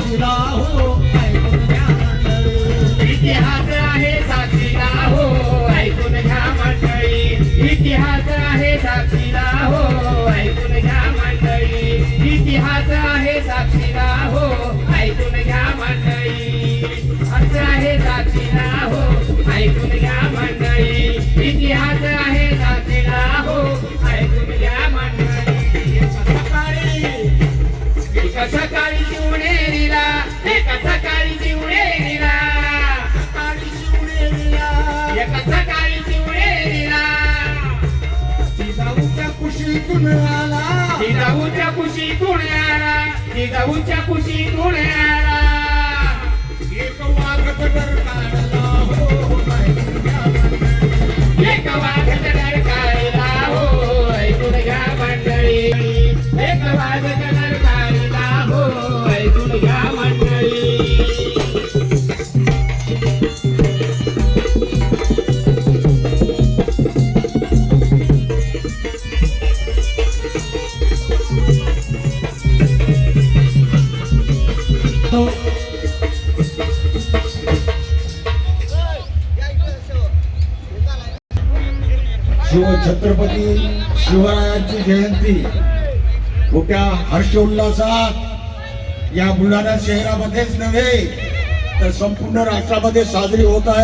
साक्षीला हो ऐकून घ्या मंडळी. इतिहास आहे साक्षीला हो ऐकून घ्या मंडळी. इतिहास आहे साक्षीला हो ऐकून घ्या मंडळी. इतिहास आहे साक्षीला हो ऐकून घ्या मंडळी. असं आहे साक्षीला हो ऐकून घ्या मंडळी. इतिहास आहे साक्षीला हो ऐकून घ्या मंडळी. एका सकाळी शिवनेरीला एका सकाळी शिवनेरीला एका सकाळी शिवनेरीला जिजाऊच्या कुशीतून आला जिजाऊच्या कुशीतून आला जिजाऊच्या कुशीतून आला. एक वाघ डर काढला हो ऐकून घ्या मंडळी. एक वाघ डर काढला हो ऐकून घ्या मंडळी. एक वाघ डर काढला हो ऐकून घ्या मंडळी. शिव छत्रपती शिवरायांची जयंती मोठ्या हर्षोल्लासात या बुलढाणा शहरामध्येच नव्हे तर संपूर्ण राष्ट्रामध्ये साजरी होत आहे.